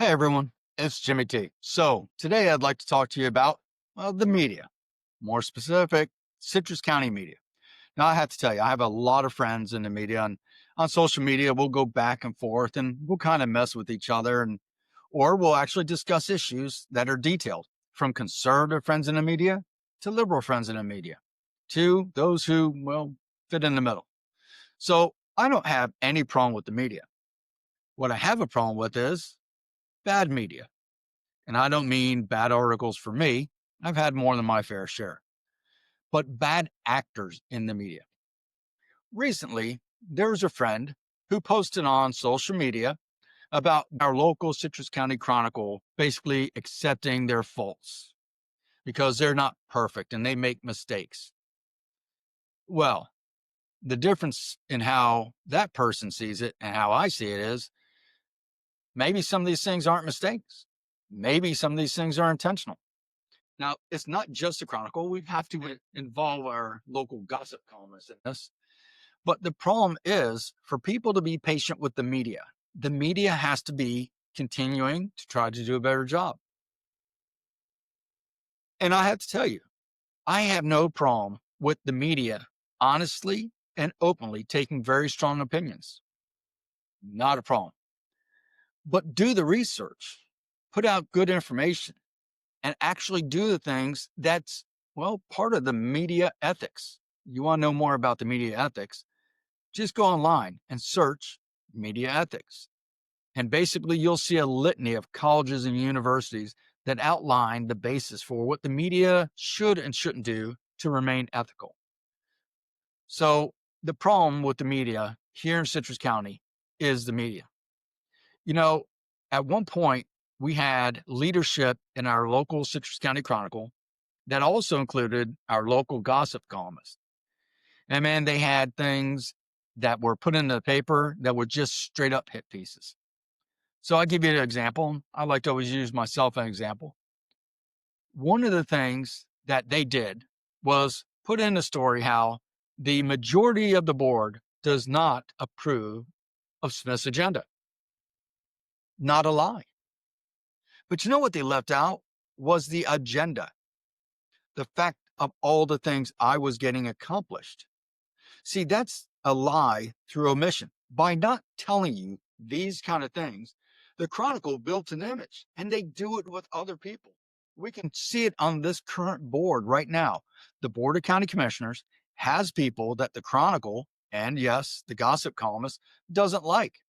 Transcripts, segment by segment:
Hey everyone, it's Jimmy T. So today I'd like to talk to you about the media, more specific, Citrus County media. Now I have to tell you, I have a lot of friends in the media, and on social media we'll go back and forth, and we'll kind of mess with each other, and or we'll actually discuss issues that are detailed, from conservative friends in the media to liberal friends in the media, to those who fit in the middle. So I don't have any problem with the media. What I have a problem with is bad media. And I don't mean bad articles for me. I've had more than my fair share, but bad actors in the media. Recently, there was a friend who posted on social media about our local Citrus County Chronicle basically accepting their faults because they're not perfect and they make mistakes. Well, the difference in how that person sees it and how I see it is maybe some of these things aren't mistakes. Maybe some of these things are intentional. Now, it's not just the Chronicle. We have to involve our local gossip columnists in this. But the problem is for people to be patient with the media has to be continuing to try to do a better job. And I have to tell you, I have no problem with the media honestly and openly taking very strong opinions. Not a problem. But do the research, put out good information, and actually do the things that's, part of the media ethics. You want to know more about the media ethics? Just go online and search media ethics. And basically, you'll see a litany of colleges and universities that outline the basis for what the media should and shouldn't do to remain ethical. So, the problem with the media here in Citrus County is the media. You know, at one point, we had leadership in our local Citrus County Chronicle that also included our local gossip columnist. And man, they had things that were put in the paper that were just straight up hit pieces. So I'll give you an example. I like to always use myself as an example. One of the things that they did was put in the story how the majority of the board does not approve of Smith's agenda. Not a lie. But you know what they left out was the agenda, the fact of all the things I was getting accomplished. See, that's a lie through omission. By not telling you these kind of things, the Chronicle built an image and they do it with other people. We can see it on this current board right now. The Board of County Commissioners has people that the Chronicle and yes, the gossip columnist doesn't like.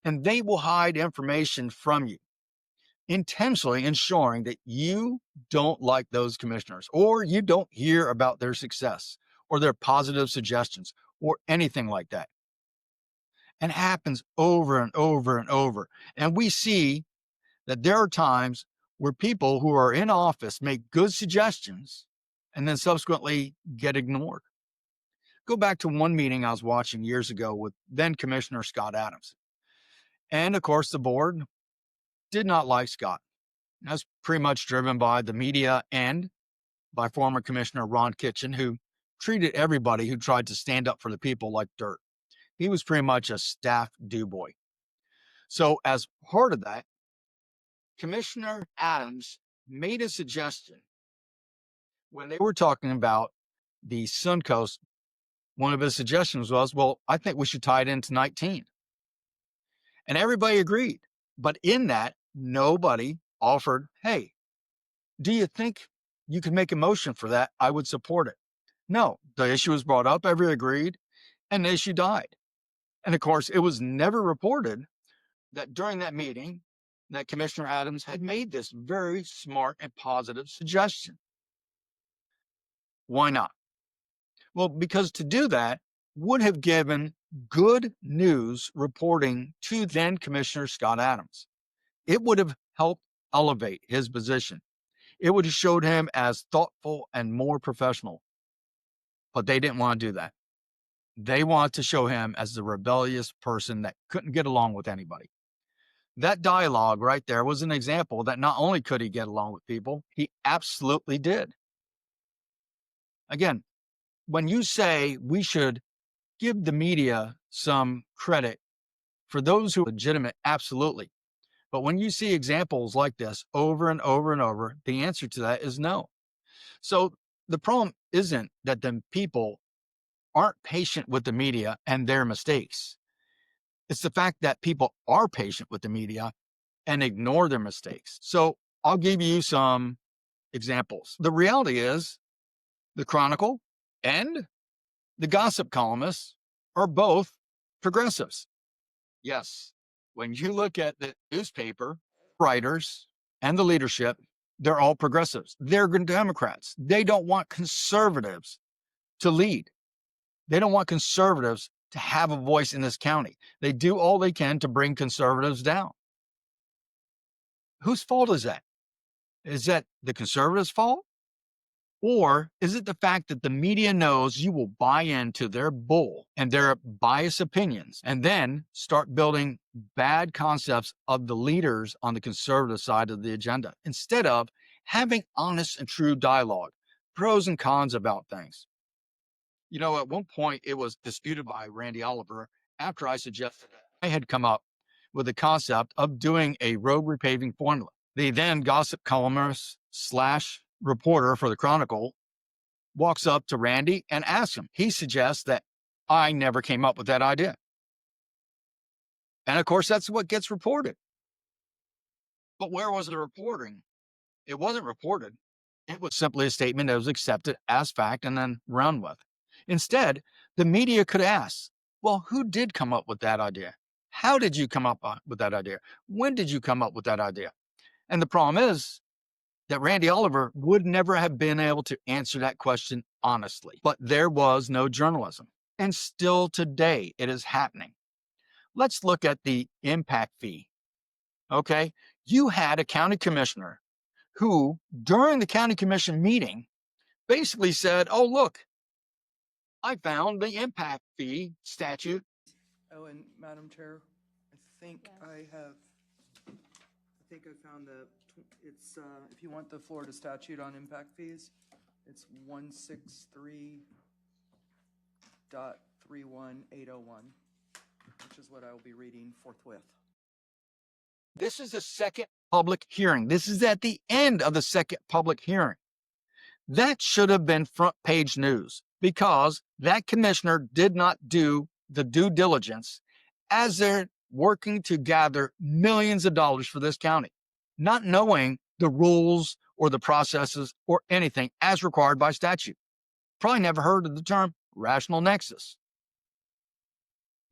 And they will hide information from you, intentionally ensuring that you don't like those commissioners or you don't hear about their success or their positive suggestions or anything like that. And it happens over and over and over. And we see that there are times where people who are in office make good suggestions and then subsequently get ignored. Go back to one meeting I was watching years ago with then Commissioner Scott Adams. And of course, the board did not like Scott. That's pretty much driven by the media and by former Commissioner Ron Kitchen, who treated everybody who tried to stand up for the people like dirt. He was pretty much a staff do boy. So, as part of that, Commissioner Adams made a suggestion when they were talking about the Suncoast. One of his suggestions was, well, I think we should tie it into 19. And everybody agreed. But in that, nobody offered, hey, do you think you could make a motion for that? I would support it. No, the issue was brought up, everybody agreed, and the issue died. And of course, it was never reported that during that meeting, that Commissioner Adams had made this very smart and positive suggestion. Why not? Well, because to do that would have given good news reporting to then Commissioner Scott Adams. It would have helped elevate his position. It would have showed him as thoughtful and more professional. But they didn't want to do that. They wanted to show him as the rebellious person that couldn't get along with anybody. That dialogue right there was an example that not only could he get along with people, he absolutely did. Again, when you say we should give the media some credit for those who are legitimate, absolutely. But when you see examples like this over and over and over, the answer to that is no. So the problem isn't that the people aren't patient with the media and their mistakes. It's the fact that people are patient with the media and ignore their mistakes. So I'll give you some examples. The reality is the Chronicle and the gossip columnists are both progressives. Yes, when you look at the newspaper writers and the leadership, they're all progressives. They're Democrats. They don't want conservatives to lead. They don't want conservatives to have a voice in this county. They do all they can to bring conservatives down. Whose fault is that? Is that the conservatives' fault? Or is it the fact that the media knows you will buy into their bull and their biased opinions and then start building bad concepts of the leaders on the conservative side of the agenda instead of having honest and true dialogue, pros and cons about things? You know, at one point it was disputed by Randy Oliver after I suggested I had come up with the concept of doing a road repaving formula. The then gossip columnist slash reporter for the Chronicle walks up to Randy and asks him. He suggests that I never came up with that idea. And of course, that's what gets reported. But where was the reporting? It wasn't reported. It was simply a statement that was accepted as fact and then run with. Instead, the media could ask, well, who did come up with that idea? How did you come up with that idea? When did you come up with that idea? And the problem is that Randy Oliver would never have been able to answer that question honestly. But there was no journalism. And still today, it is happening. Let's look at the impact fee. Okay. You had a county commissioner who, during the county commission meeting, basically said, oh, look, I found the impact fee statute. Oh, and Madam Chair, I think I found it's, if you want the Florida statute on impact fees, it's 163.31801, which is what I will be reading forthwith. This is the second public hearing. This is at the end of the second public hearing. That should have been front page news because that commissioner did not do the due diligence as they're working to gather millions of dollars for this county, not knowing the rules or the processes or anything as required by statute. Probably never heard of the term rational nexus.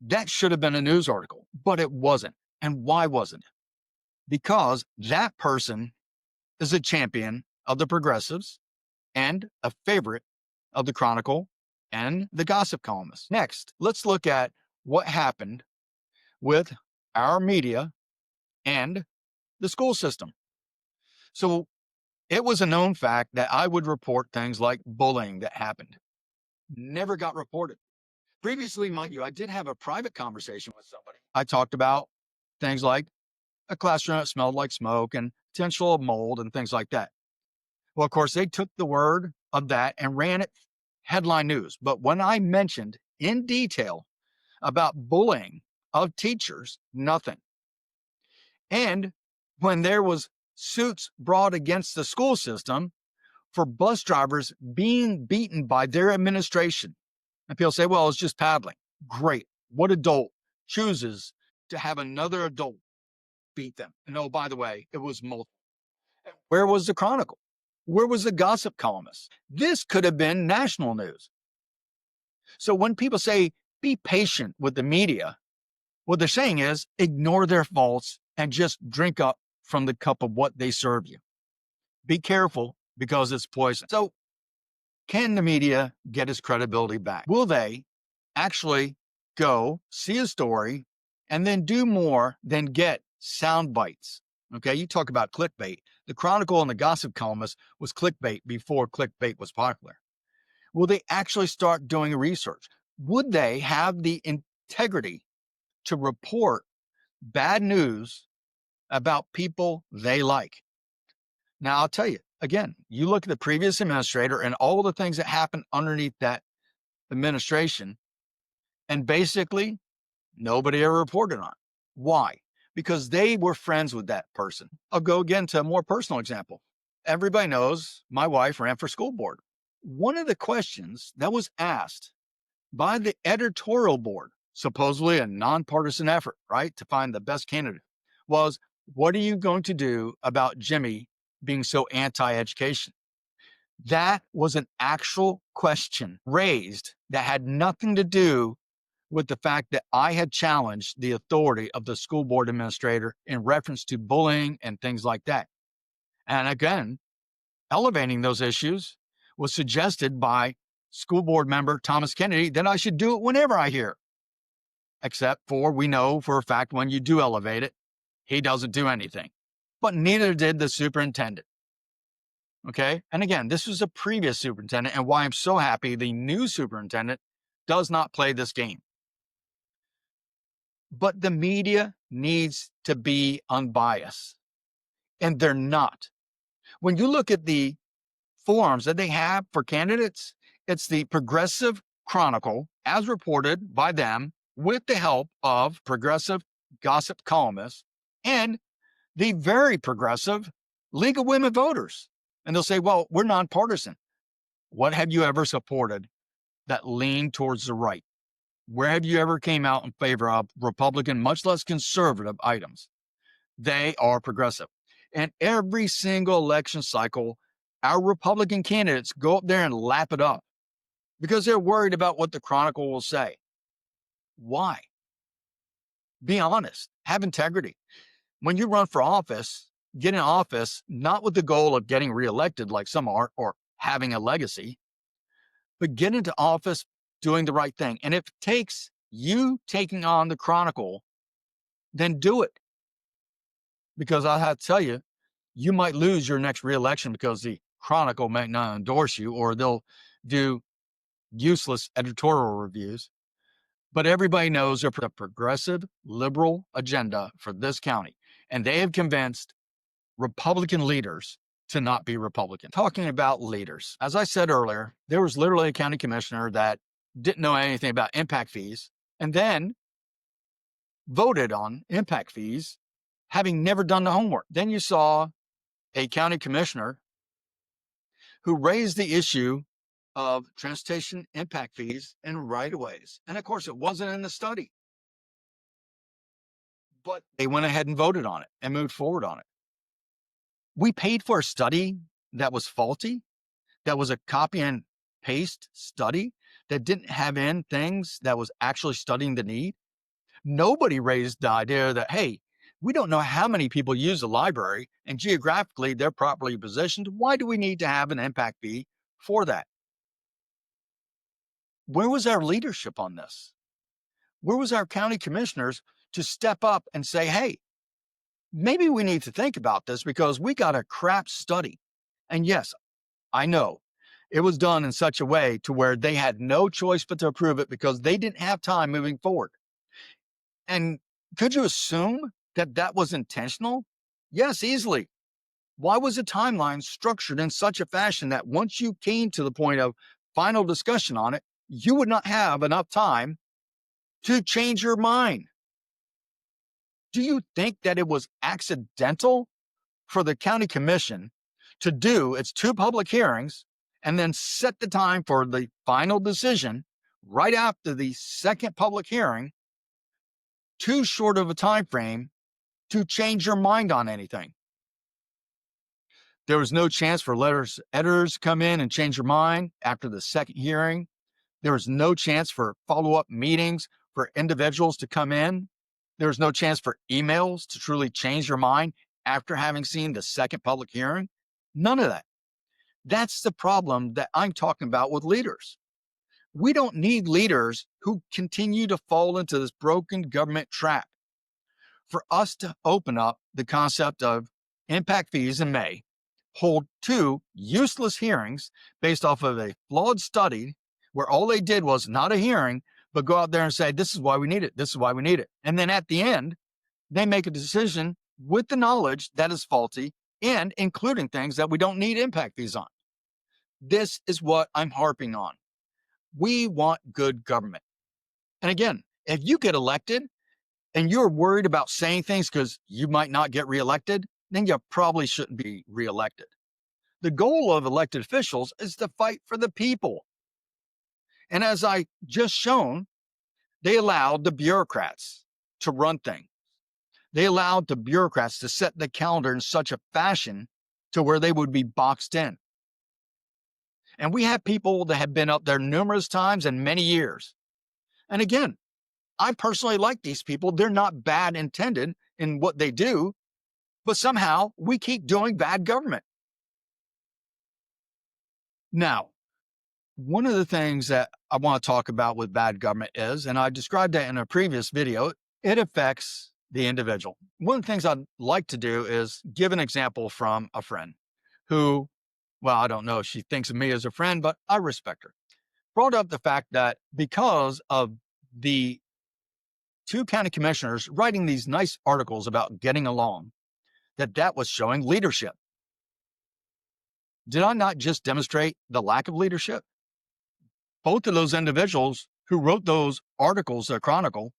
That should have been a news article, but it wasn't. And why wasn't it? Because that person is a champion of the progressives and a favorite of the Chronicle and the gossip columnists. Next, let's look at what happened with our media and the school system. So it was a known fact that I would report things like bullying that happened. Never got reported. Previously, mind you, I did have a private conversation with somebody. I talked about things like a classroom that smelled like smoke and potential of mold and things like that. Well, of course, they took the word of that and ran it headline news. But when I mentioned in detail about bullying of teachers, nothing. And when there was suits brought against the school system for bus drivers being beaten by their administration, and people say, well, it's just paddling. Great. What adult chooses to have another adult beat them? And oh, by the way, it was multiple. Where was the Chronicle? Where was the gossip columnist? This could have been national news. So when people say, be patient with the media, what they're saying is ignore their faults and just drink up from the cup of what they serve you. Be careful because it's poison. So can the media get its credibility back? Will they actually go see a story and then do more than get sound bites? Okay, you talk about clickbait. The Chronicle and the gossip columnist was clickbait before clickbait was popular. Will they actually start doing research? Would they have the integrity to report bad news about people they like? Now, I'll tell you, again, you look at the previous administrator and all the things that happened underneath that administration, and basically nobody ever reported on it. Why? because they were friends with that person. I'll go again to a more personal example. Everybody knows my wife ran for school board. One of the questions that was asked by the editorial board, supposedly a nonpartisan effort, right, to find the best candidate, was, what are you going to do about Jimmy being so anti-education? That was an actual question raised that had nothing to do with the fact that I had challenged the authority of the school board administrator in reference to bullying and things like that. And again, elevating those issues was suggested by school board member Thomas Kennedy that I should do it whenever I hear. Except for we know for a fact when you do elevate it, he doesn't do anything. But neither did the superintendent. Okay. And again, this was a previous superintendent, and why I'm so happy the new superintendent does not play this game. But the media needs to be unbiased, and they're not. When you look at the forums that they have for candidates, it's the Progressive Chronicle, as reported by them with the help of progressive gossip columnists and the very progressive League of Women Voters. And they'll say, well, we're nonpartisan. What have you ever supported that leaned towards the right? Where have you ever came out in favor of Republican, much less conservative items? They are progressive. And every single election cycle, our Republican candidates go up there and lap it up because they're worried about what the Chronicle will say. Why? Be honest, have integrity. When you run for office, get in office not with the goal of getting reelected like some are or having a legacy, but get into office doing the right thing. And if it takes you taking on the Chronicle, then do it. Because I have to tell you, you might lose your next reelection because the Chronicle might not endorse you, or they'll do useless editorial reviews. But everybody knows there's a progressive liberal agenda for this county, and they have convinced Republican leaders to not be Republican. Talking about leaders, as I said earlier, there was literally a county commissioner that didn't know anything about impact fees and then voted on impact fees, having never done the homework. Then you saw a county commissioner who raised the issue of transportation impact fees and right-of-ways. And of course, it wasn't in the study, but they went ahead and voted on it and moved forward on it. We paid for a study that was faulty, that was a copy and paste study that didn't have in things that was actually studying the need. Nobody raised the idea that, hey, we don't know how many people use the library and geographically they're properly positioned. Why do we need to have an impact fee for that? Where was our leadership on this? Where was our county commissioners to step up and say, hey, maybe we need to think about this because we got a crap study. And yes, I know it was done in such a way to where they had no choice but to approve it because they didn't have time moving forward. And could you assume that that was intentional? Yes, easily. Why was the timeline structured in such a fashion that once you came to the point of final discussion on it, you would not have enough time to change your mind? Do you think that it was accidental for the county commission to do its 2 public hearings and then set the time for the final decision right after the second public hearing, too short of a time frame to change your mind on anything? There was no chance for editors to come in and change your mind after the second hearing. There was no chance for follow-up meetings for individuals to come in. There was no chance for emails to truly change your mind after having seen the second public hearing. None of that. That's the problem that I'm talking about with leaders. We don't need leaders who continue to fall into this broken government trap. For us to open up the concept of impact fees in May, hold 2 useless hearings based off of a flawed study where all they did was not a hearing, but go out there and say, this is why we need it. This is why we need it. And then at the end, they make a decision with the knowledge that is faulty and including things that we don't need impact fees on. This is what I'm harping on. We want good government. And again, if you get elected, and you're worried about saying things because you might not get reelected, then you probably shouldn't be reelected. The goal of elected officials is to fight for the people. And as I just shown, they allowed the bureaucrats to run things. They allowed the bureaucrats to set the calendar in such a fashion to where they would be boxed in. And we have people that have been up there numerous times and many years. And again, I personally like these people. They're not bad intended in what they do, but somehow we keep doing bad government. Now, one of the things that I want to talk about with bad government is, and I described that in a previous video, it affects the individual. One of the things I'd like to do is give an example from a friend who, well, I don't know if she thinks of me as a friend, but I respect her. Brought up the fact that because of the two county commissioners writing these nice articles about getting along, that was showing leadership. Did I not just demonstrate the lack of leadership? Both of those individuals who wrote those articles, the Chronicle,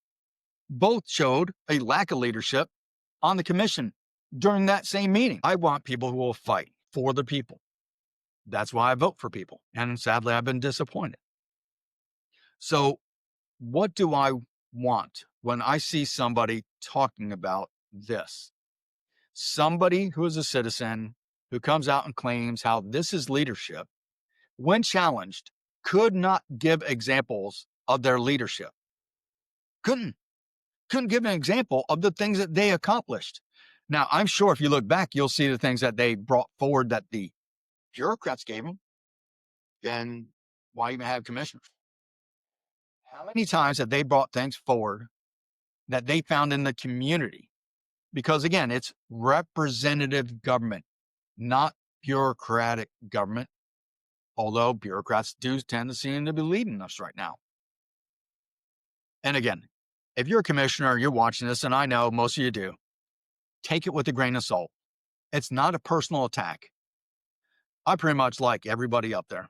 both showed a lack of leadership on the commission during that same meeting. I want people who will fight for the people. That's why I vote for people. And sadly, I've been disappointed. So what do I want when I see somebody talking about this? Somebody who is a citizen who comes out and claims how this is leadership, when challenged, could not give examples of their leadership. Couldn't give an example of the things that they accomplished. Now, I'm sure if you look back, you'll see the things that they brought forward that the bureaucrats gave them. Then why even have commissioners? How many times have they brought things forward that they found in the community? Because again, it's representative government, not bureaucratic government, although bureaucrats do tend to seem to be leading us right now. And again, if you're a commissioner, you're watching this, and I know most of you do, take it with a grain of salt. It's not a personal attack. I pretty much like everybody up there.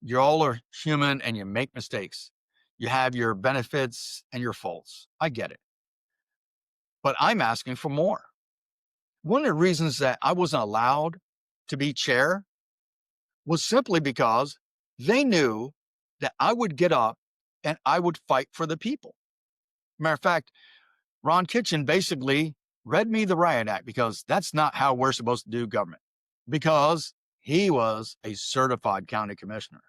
You all are human and you make mistakes. You have your benefits and your faults. I get it. But I'm asking for more. One of the reasons that I wasn't allowed to be chair was simply because they knew that I would get up and I would fight for the people. Matter of fact, Ron Kitchen basically read me the riot act because that's not how we're supposed to do government. Because he was a certified county commissioner,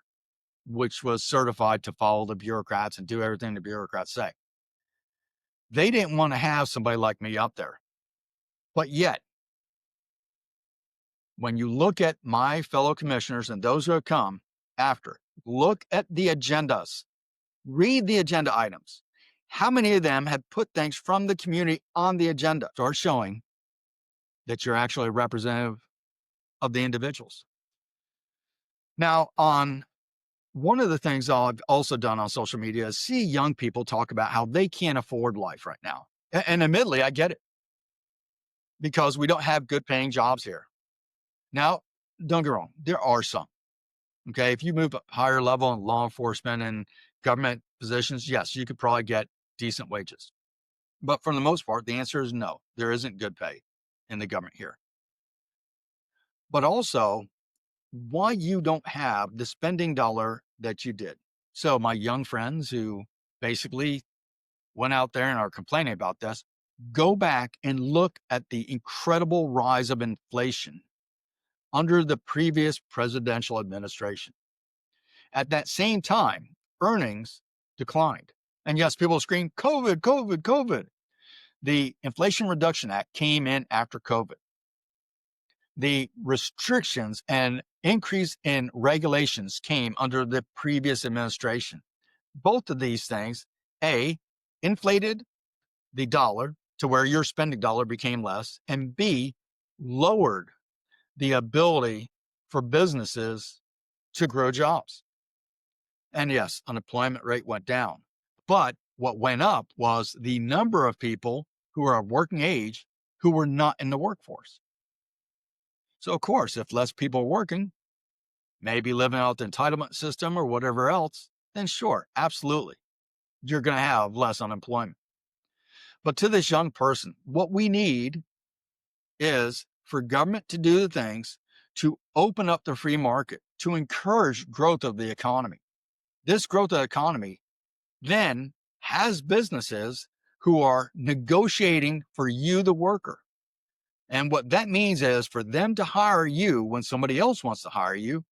which was certified to follow the bureaucrats and do everything the bureaucrats say. They didn't want to have somebody like me up there. But yet, when you look at my fellow commissioners and those who have come after, look at the agendas, read the agenda items. How many of them have put things from the community on the agenda? Start showing that you're actually a representative of the individuals. Now, on one of the things I've also done on social media is see young people talk about how they can't afford life right now. And admittedly, I get it because we don't have good paying jobs here. Now, don't get me wrong, there are some. Okay, if you move up higher level in law enforcement and government positions, yes, you could probably get decent wages. But for the most part, the answer is no, there isn't good pay in the government here. But also, why you don't have the spending dollar that you did. So my young friends who basically went out there and are complaining about this, go back and look at the incredible rise of inflation under the previous presidential administration. At that same time, earnings declined. And yes, people scream, COVID, COVID, COVID. The Inflation Reduction Act came in after COVID. The restrictions and increase in regulations came under the previous administration. Both of these things, A, inflated the dollar to where your spending dollar became less, and B, lowered the ability for businesses to grow jobs. And yes, unemployment rate went down. But what went up was the number of people who are of working age who were not in the workforce. So, of course, if less people are working, maybe living out the entitlement system or whatever else, then sure, absolutely, you're going to have less unemployment. But to this young person, what we need is for government to do the things to open up the free market, to encourage growth of the economy. This growth of the economy then has businesses who are negotiating for you, the worker. And what that means is for them to hire you when somebody else wants to hire you,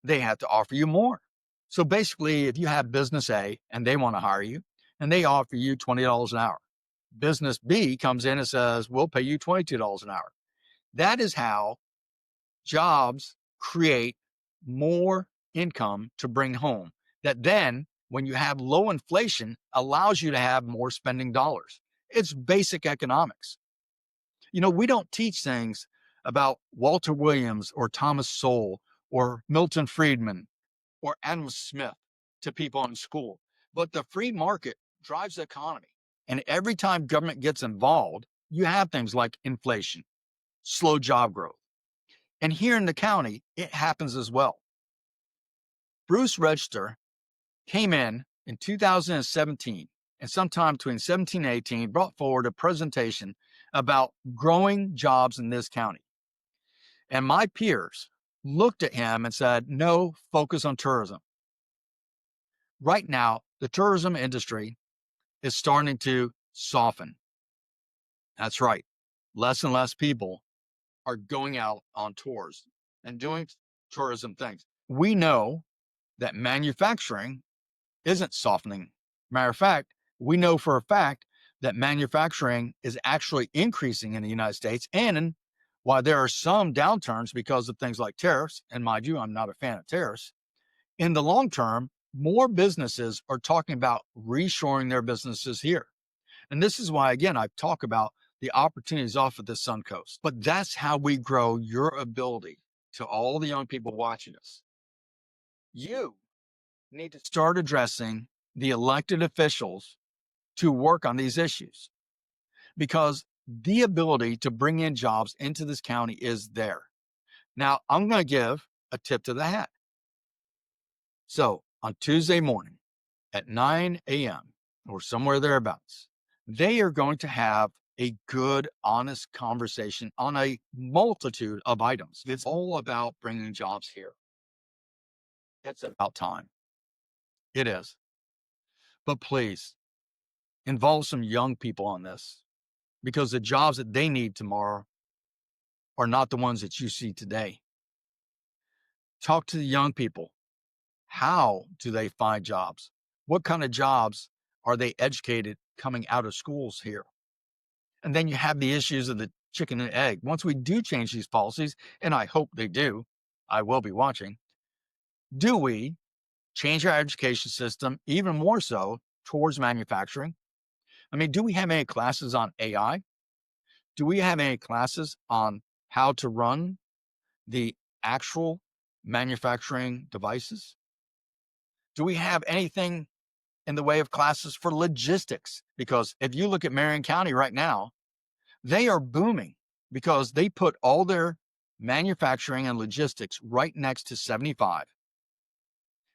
they have to offer you more. So basically, if you have business A and they want to hire you and they offer you $20 an hour, business B comes in and says, we'll pay you $22 an hour. That is how jobs create more income to bring home. That then, when you have low inflation, allows you to have more spending dollars. It's basic economics. You know, we don't teach things about Walter Williams or Thomas Sowell or Milton Friedman or Adam Smith to people in school, but the free market drives the economy. And every time government gets involved, you have things like inflation, slow job growth. And here in the county, it happens as well. Bruce Register came in 2017, and sometime between 17 and 18, brought forward a presentation about growing jobs in this county. And my peers looked at him and said, no, focus on tourism. Right now, the tourism industry is starting to soften. That's right. Less and less people are going out on tours and doing tourism things. We know that manufacturing isn't softening. Matter of fact, we know for a fact that manufacturing is actually increasing in the United States. And while there are some downturns because of things like tariffs, and mind you, I'm not a fan of tariffs, in the long term, more businesses are talking about reshoring their businesses here. And this is why, again, I talk about the opportunities off of the Suncoast. But that's how we grow your ability to all the young people watching us. You need to start addressing the elected officials to work on these issues because the ability to bring in jobs into this county is there. Now, I'm going to give a tip to the hat. So on Tuesday morning at 9 a.m. or somewhere thereabouts, they are going to have a good, honest conversation on a multitude of items. It's all about bringing jobs here. It's about time. It is. But please involve some young people on this because the jobs that they need tomorrow are not the ones that you see today. Talk to the young people. How do they find jobs? What kind of jobs are they educated coming out of schools here? And then you have the issues of the chicken and egg. Once we do change these policies, and I hope they do, I will be watching. Do we change our education system even more so towards manufacturing? I mean, do we have any classes on AI? Do we have any classes on how to run the actual manufacturing devices? Do we have anything in the way of classes for logistics? Because if you look at Marion County right now, they are booming because they put all their manufacturing and logistics right next to 75.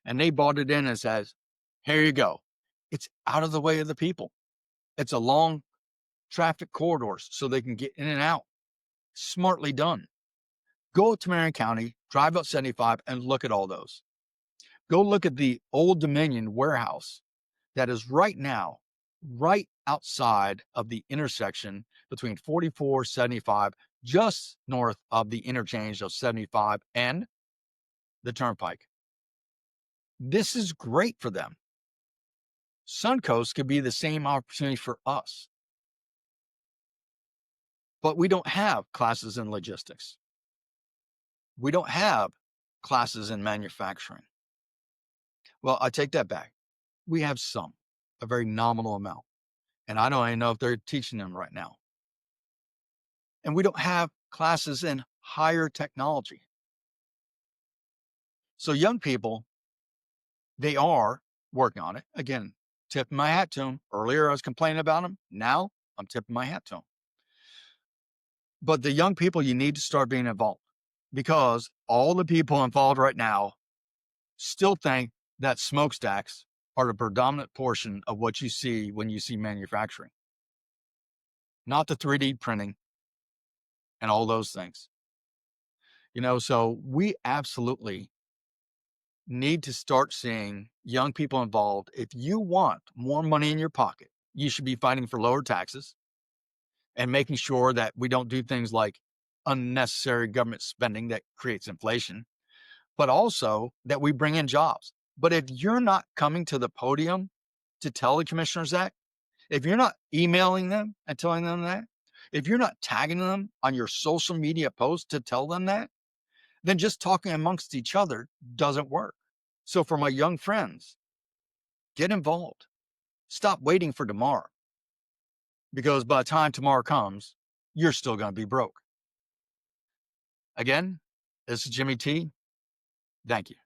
And they bought it in and says, here you go. It's out of the way of the people. It's along traffic corridors so they can get in and out. Smartly done. Go to Marion County, drive up 75 and look at all those. Go look at the Old Dominion warehouse that is right now, right outside of the intersection between 44, 75, just north of the interchange of 75 and the Turnpike. This is great for them. Suncoast could be the same opportunity for us. But we don't have classes in logistics. We don't have classes in manufacturing. Well, I take that back. We have some, a very nominal amount. And I don't even know if they're teaching them right now. And we don't have classes in higher technology. So young people, they are working on it. Again, tipping my hat to them. Earlier, I was complaining about them. Now, I'm tipping my hat to them. But the young people, you need to start being involved because all the people involved right now still think that smokestacks are the predominant portion of what you see when you see manufacturing. not the 3D printing and all those things. So we absolutely need to start seeing young people involved. If you want more money in your pocket, you should be fighting for lower taxes and making sure that we don't do things like unnecessary government spending that creates inflation, but also that we bring in jobs. But if you're not coming to the podium to tell the commissioners that, if you're not emailing them and telling them that, if you're not tagging them on your social media posts to tell them that, then just talking amongst each other doesn't work. So for my young friends, get involved. Stop waiting for tomorrow, because by the time tomorrow comes, you're still going to be broke. Again, this is Jimmy T. Thank you.